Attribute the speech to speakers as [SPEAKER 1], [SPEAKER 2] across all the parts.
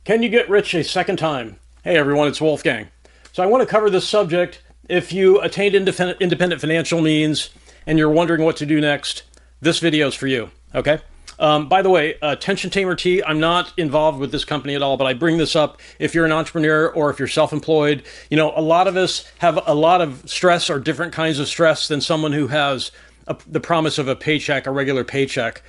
[SPEAKER 1] Can you get rich a second time? Hey everyone, it's Wolfgang. So I want to cover this subject. If you attained independent financial means and you're wondering what to do next, this video is for you, okay? By the way, Tension Tamer Tea, I'm not involved with this company at all, but I bring this up if you're an entrepreneur or if you're self-employed. You know, a lot of us have a lot of stress or different kinds of stress than someone who has the promise of a paycheck, a regular paycheck.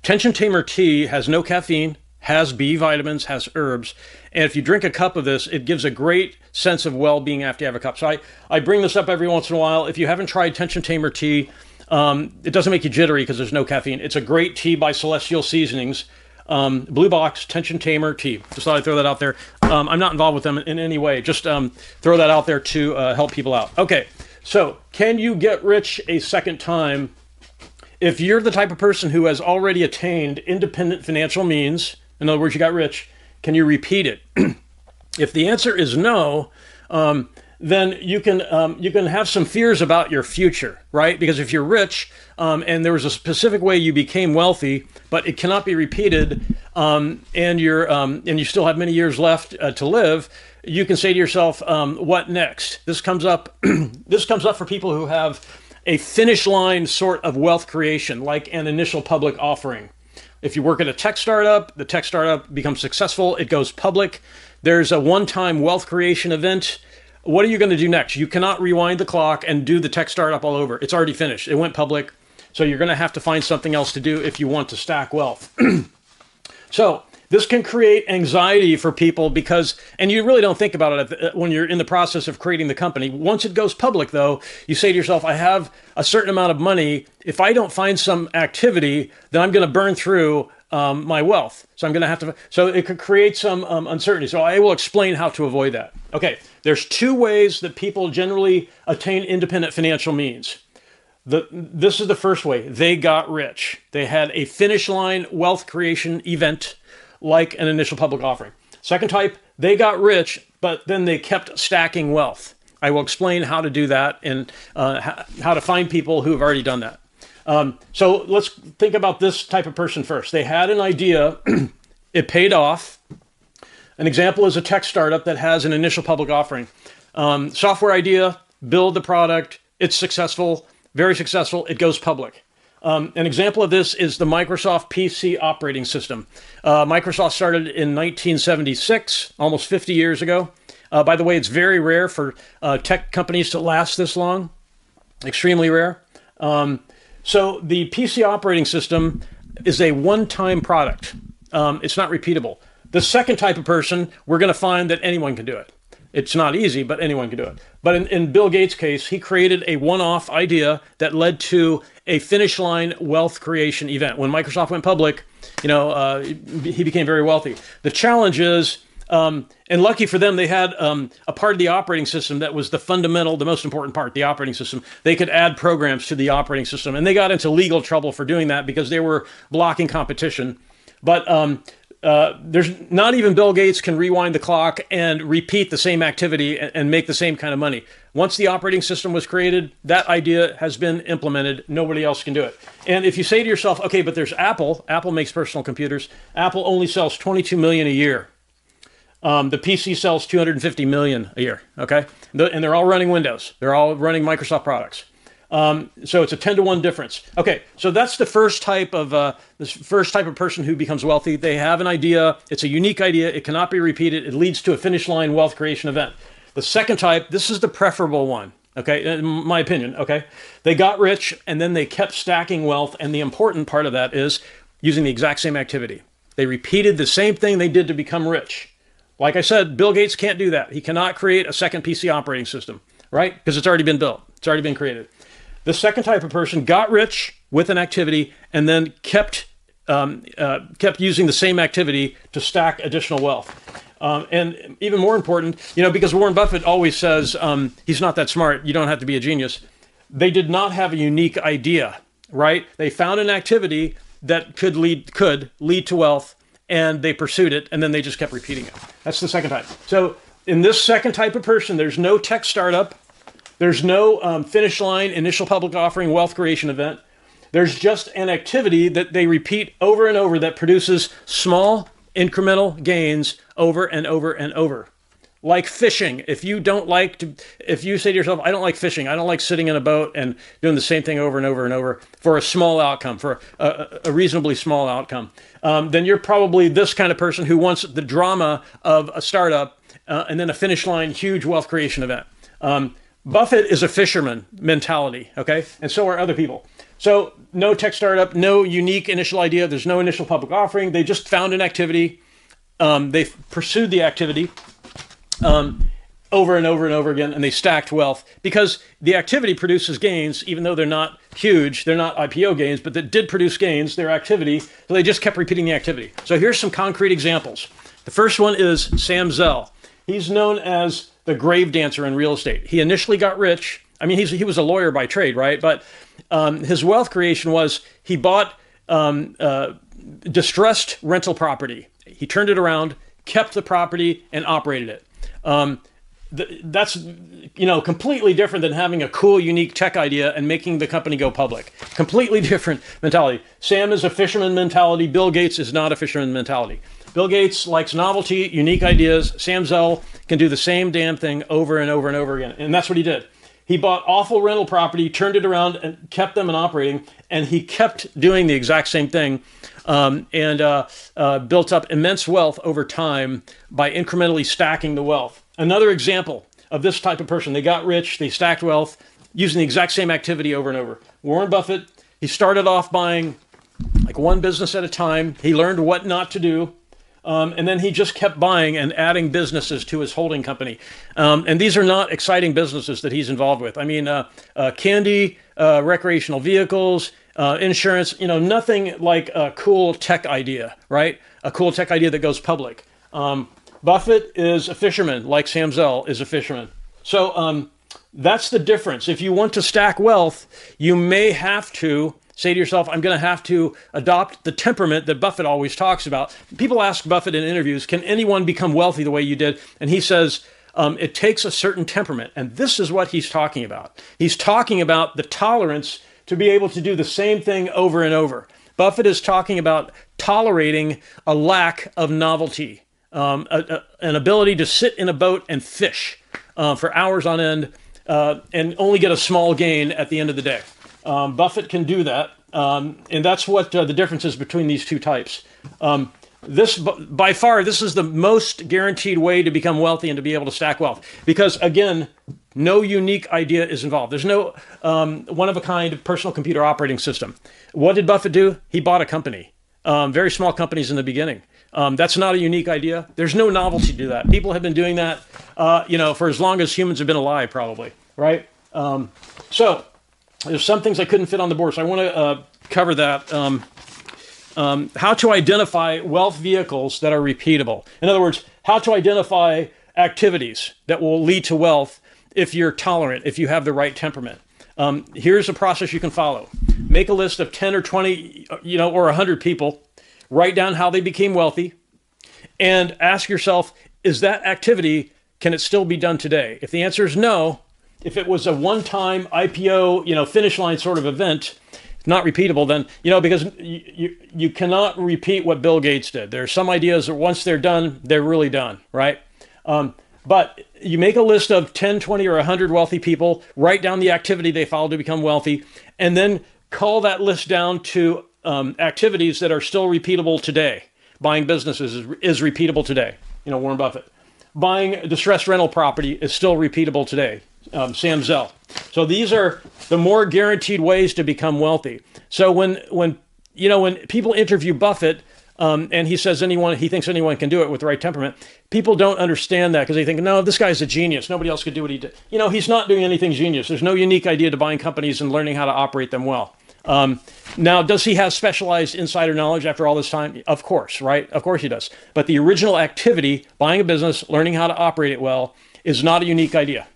[SPEAKER 1] Tension Tamer Tea has no caffeine, has B vitamins, has herbs. And if you drink a cup of this, it gives a great sense of well-being after you have a cup. So I bring this up every once in a while. If you haven't tried Tension Tamer Tea, it doesn't make you jittery because there's no caffeine. It's a great tea by Celestial Seasonings. Blue box, Tension Tamer Tea. Just thought I'd throw that out there. I'm not involved with them in any way. Just throw that out there to help people out. Okay, so can you get rich a second time? If you're the type of person who has already attained independent financial means, in other words, you got rich, can you repeat it? If the answer is no, then you can have some fears about your future, right? Because if you're rich and there was a specific way you became wealthy, but it cannot be repeated, and you still have many years left to live, you can say to yourself, "What next?" This comes up. This comes up for people who have a finish line sort of wealth creation, like an initial public offering. If you work at a tech startup, the tech startup becomes successful, it goes public. There's a one-time wealth creation event. What are you going to do next? You cannot rewind the clock and do the tech startup all over. It's already finished. It went public. So you're going to have to find something else to do if you want to stack wealth. So this can create anxiety for people because, and you really don't think about it when you're in the process of creating the company. Once it goes public, though, you say to yourself, I have a certain amount of money. If I don't find some activity, then I'm going to burn through my wealth. So I'm going to have to, so it could create some uncertainty. So I will explain how to avoid that. Okay, there's two ways that people generally attain independent financial means. This is the first way. They got rich. They had a finish line wealth creation event like an initial public offering. Second type, they got rich, but then they kept stacking wealth. I will explain how to do that and how to find people who have already done that. So let's think about this type of person first. They had an idea, it paid off. An example is a tech startup that has an initial public offering. Software idea, build the product, it's successful, very successful, it goes public. An example of this is the Microsoft PC operating system. Microsoft started in 1976, almost 50 years ago. By the way, it's very rare for tech companies to last this long, extremely rare. So the PC operating system is a one-time product. It's not repeatable. The second type of person, we're going to find that anyone can do it. It's not easy, but anyone can do it. But in Bill Gates' case, he created a one-off idea that led to a finish line wealth creation event. When Microsoft went public, he became very wealthy. The challenge is, and lucky for them, they had a part of the operating system that was the most important part, the operating system. They could add programs to the operating system, and they got into legal trouble for doing that because they were blocking competition. But there's not even Bill Gates can rewind the clock and repeat the same activity and make the same kind of money. Once the operating system was created, that idea has been implemented. Nobody else can do it. And if you say to yourself, okay, but there's Apple. Apple makes personal computers. Apple only sells 22 million a year. The PC sells 250 million a year, okay? And they're all running Windows. They're all running Microsoft products. So it's a 10-to-1 difference. Okay, so that's the first type of person who becomes wealthy. They have an idea. It's a unique idea. It cannot be repeated. It leads to a finish line wealth creation event. The second type, this is the preferable one. Okay, in my opinion. Okay, they got rich and then they kept stacking wealth. And the important part of that is using the exact same activity. They repeated the same thing they did to become rich. Like I said, Bill Gates can't do that. He cannot create a second PC operating system, right? Because it's already been built. It's already been created. The second type of person got rich with an activity and then kept using the same activity to stack additional wealth. And even more important, because Warren Buffett always says he's not that smart. You don't have to be a genius. They did not have a unique idea, right? They found an activity that could lead to wealth, and they pursued it, and then they just kept repeating it. That's the second type. So in this second type of person, there's no tech startup. There's no finish line, initial public offering, wealth creation event. There's just an activity that they repeat over and over that produces small incremental gains over and over and over. Like fishing. If you say to yourself, I don't like fishing, I don't like sitting in a boat and doing the same thing over and over and over for a small outcome, for a reasonably small outcome, then you're probably this kind of person who wants the drama of a startup and then a finish line, huge wealth creation event. Buffett is a fisherman mentality, okay? And so are other people. So no tech startup, no unique initial idea. There's no initial public offering. They just found an activity. They pursued the activity over and over and over again, and they stacked wealth because the activity produces gains, even though they're not huge. They're not IPO gains, but that did produce gains, their activity. So they just kept repeating the activity. So here's some concrete examples. The first one is Sam Zell. He's known as the grave dancer in real estate. He initially got rich. I mean, he was a lawyer by trade, right? But his wealth creation was he bought distressed rental property. He turned it around, kept the property, and operated it. That's completely different than having a cool, unique tech idea and making the company go public. Completely different mentality. Sam is a fisherman mentality. Bill Gates is not a fisherman mentality. Bill Gates likes novelty, unique ideas. Sam Zell can do the same damn thing over and over and over again. And that's what he did. He bought awful rental property, turned it around, and kept them and operating. And he kept doing the exact same thing and built up immense wealth over time by incrementally stacking the wealth. Another example of this type of person. They got rich, they stacked wealth using the exact same activity over and over. Warren Buffett, he started off buying like one business at a time. He learned what not to do. And then he just kept buying and adding businesses to his holding company. And these are not exciting businesses that he's involved with. I mean, candy, recreational vehicles, insurance, nothing like a cool tech idea, right? A cool tech idea that goes public. Buffett is a fisherman, like Sam Zell is a fisherman. So that's the difference. If you want to stack wealth, you may have to say to yourself, I'm going to have to adopt the temperament that Buffett always talks about. People ask Buffett in interviews, can anyone become wealthy the way you did? And he says, it takes a certain temperament. And this is what he's talking about. He's talking about the tolerance to be able to do the same thing over and over. Buffett is talking about tolerating a lack of novelty, an ability to sit in a boat and fish for hours on end and only get a small gain at the end of the day. Buffett can do that, and that's what the difference is between these two types. By far, this is the most guaranteed way to become wealthy and to be able to stack wealth. Because, again, no unique idea is involved. There's no one-of-a-kind personal computer operating system. What did Buffett do? He bought a company, very small companies in the beginning. That's not a unique idea. There's no novelty to that. People have been doing that, for as long as humans have been alive, probably, right? So there's some things I couldn't fit on the board, so I want to cover that. How to identify wealth vehicles that are repeatable. In other words, how to identify activities that will lead to wealth if you're tolerant, if you have the right temperament. Here's a process you can follow. Make a list of 10 or 20, or 100 people. Write down how they became wealthy and ask yourself, is that activity, can it still be done today? If the answer is no, if it was a one-time IPO, finish line sort of event, not repeatable, then, because you cannot repeat what Bill Gates did. There are some ideas that once they're done, they're really done, right? But you make a list of 10, 20, or 100 wealthy people, write down the activity they followed to become wealthy, and then call that list down to activities that are still repeatable today. Buying businesses is repeatable today, Warren Buffett. Buying distressed rental property is still repeatable today. Sam Zell. So these are the more guaranteed ways to become wealthy. So when people interview Buffett and he says he thinks anyone can do it with the right temperament, people don't understand that because they think, no, this guy's a genius. Nobody else could do what he did. He's not doing anything genius. There's no unique idea to buying companies and learning how to operate them well. Now, does he have specialized insider knowledge after all this time? Of course, right? Of course he does. But the original activity, buying a business, learning how to operate it well, is not a unique idea.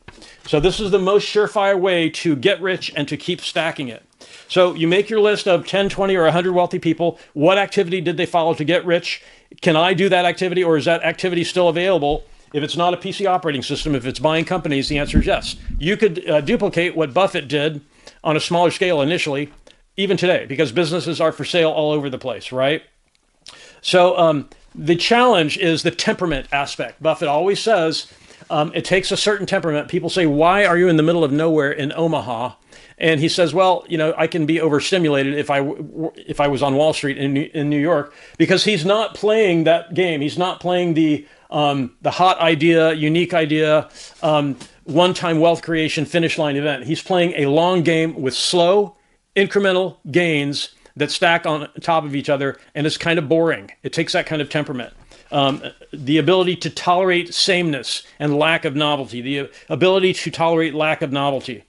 [SPEAKER 1] So this is the most surefire way to get rich and to keep stacking it. So you make your list of 10, 20, or 100 wealthy people. What activity did they follow to get rich? Can I do that activity, or is that activity still available? If it's not a PC operating system, if it's buying companies, the answer is yes. You could duplicate what Buffett did on a smaller scale initially, even today, because businesses are for sale all over the place, right? So The challenge is the temperament aspect. Buffett always says it takes a certain temperament. People say, why are you in the middle of nowhere in Omaha? And he says, well, I can be overstimulated if I was on Wall Street in New York, because he's not playing that game. He's not playing the hot idea, unique idea, one-time wealth creation, finish line event. He's playing a long game with slow, incremental gains that stack on top of each other, and it's kind of boring. It takes that kind of temperament. The ability to tolerate sameness and lack of novelty, the ability to tolerate lack of novelty.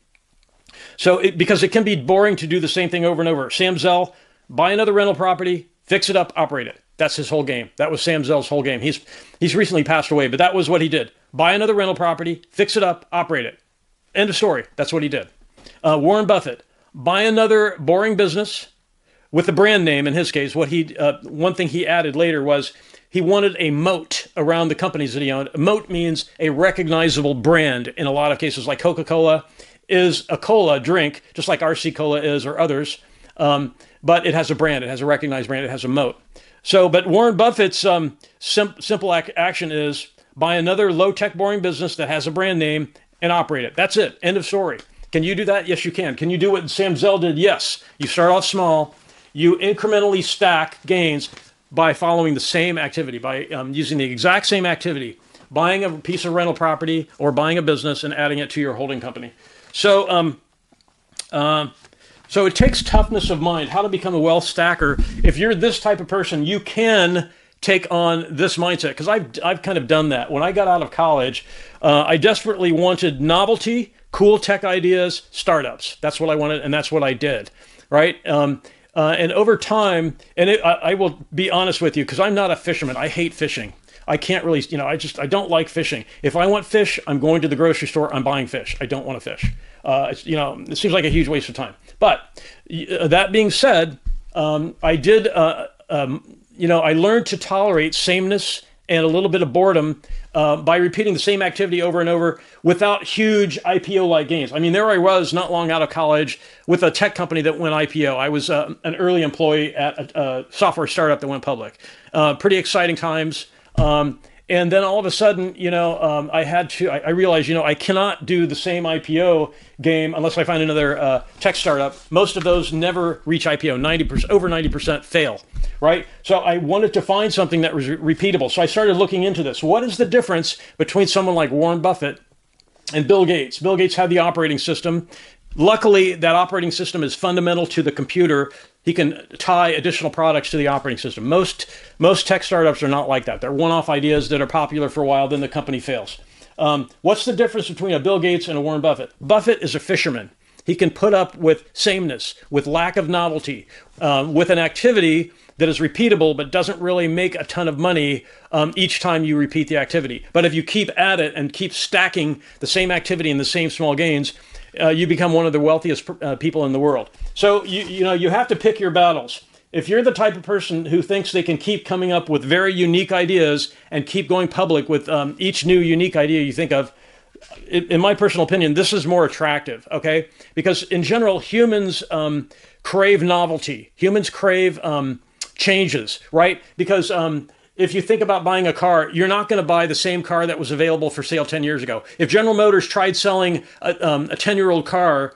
[SPEAKER 1] So because it can be boring to do the same thing over and over. Sam Zell, buy another rental property, fix it up, operate it. That's his whole game. That was Sam Zell's whole game. He's recently passed away, but that was what he did. Buy another rental property, fix it up, operate it. End of story. That's what he did. Warren Buffett, buy another boring business with a brand name. In his case, one thing he added later was he wanted a moat around the companies that he owned. A moat means a recognizable brand in a lot of cases, like Coca-Cola is a cola drink, just like RC Cola is, or others. But it has a brand. It has a recognized brand. It has a moat. But Warren Buffett's simple action is buy another low-tech, boring business that has a brand name and operate it. That's it. End of story. Can you do that? Yes, you can. Can you do what Sam Zell did? Yes. You start off small. You incrementally stack gains by following the same activity, by using the exact same activity, buying a piece of rental property or buying a business and adding it to your holding company. So it takes toughness of mind, how to become a wealth stacker. If you're this type of person, you can take on this mindset, because I've kind of done that. When I got out of college, I desperately wanted novelty, cool tech ideas, startups. That's what I wanted, and that's what I did, right? And over time, I will be honest with you, because I'm not a fisherman. I hate fishing. I can't really, I don't like fishing. If I want fish, I'm going to the grocery store, I'm buying fish. I don't want to fish. It seems like a huge waste of time. But that being said, I did, I learned to tolerate sameness and a little bit of boredom by repeating the same activity over and over without huge IPO-like gains. I mean, there I was not long out of college with a tech company that went IPO. I was an early employee at a software startup that went public. Pretty exciting times. And then all of a sudden, I realized, I cannot do the same IPO game unless I find another tech startup. Most of those never reach IPO. Over 90% fail, right? So I wanted to find something that was repeatable. So I started looking into this. What is the difference between someone like Warren Buffett and Bill Gates? Bill Gates had the operating system. Luckily, that operating system is fundamental to the computer. He can tie additional products to the operating system. Most tech startups are not like that. They're one-off ideas that are popular for a while, then the company fails. What's the difference between a Bill Gates and a Warren Buffett? Buffett is a fisherman. He can put up with sameness, with lack of novelty, with an activity that is repeatable but doesn't really make a ton of money each time you repeat the activity. But if you keep at it and keep stacking the same activity and the same small gains, you become one of the wealthiest people in the world. So you have to pick your battles. If you're the type of person who thinks they can keep coming up with very unique ideas and keep going public with each new unique idea you think of, in my personal opinion, this is more attractive, okay? Because in general, humans crave novelty. Humans crave changes, right? Because if you think about buying a car, you're not going to buy the same car that was available for sale 10 years ago. If General Motors tried selling a 10-year-old car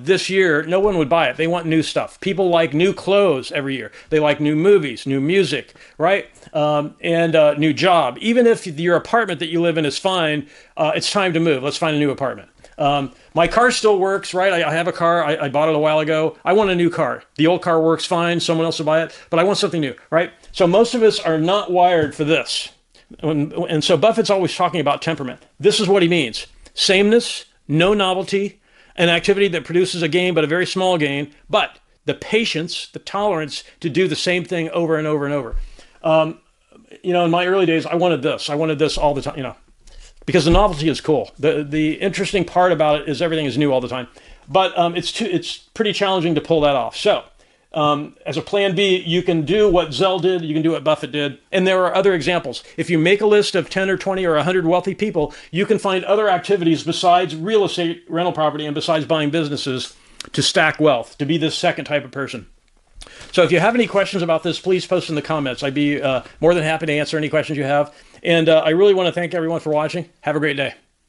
[SPEAKER 1] this year, no one would buy it. They want new stuff. People like new clothes every year. They like new movies, new music, right? And a new job. Even if your apartment that you live in is fine, it's time to move. Let's find a new apartment. My car still works, right? I have a car. I bought it a while ago. I want a new car. The old car works fine. Someone else will buy it, but I want something new, right? So most of us are not wired for this. And so Buffett's always talking about temperament. This is what he means. Sameness, no novelty, an activity that produces a gain, but a very small gain, but the patience, the tolerance to do the same thing over and over and over. In my early days, I wanted this. I wanted this all the time, because the novelty is cool. The interesting part about it is everything is new all the time. But it's pretty challenging to pull that off. So as a plan B, you can do what Zell did, you can do what Buffett did, and there are other examples. If you make a list of 10 or 20 or 100 wealthy people, you can find other activities besides real estate, rental property, and besides buying businesses to stack wealth, to be this second type of person. So if you have any questions about this, please post in the comments. I'd be more than happy to answer any questions you have. And I really want to thank everyone for watching. Have a great day.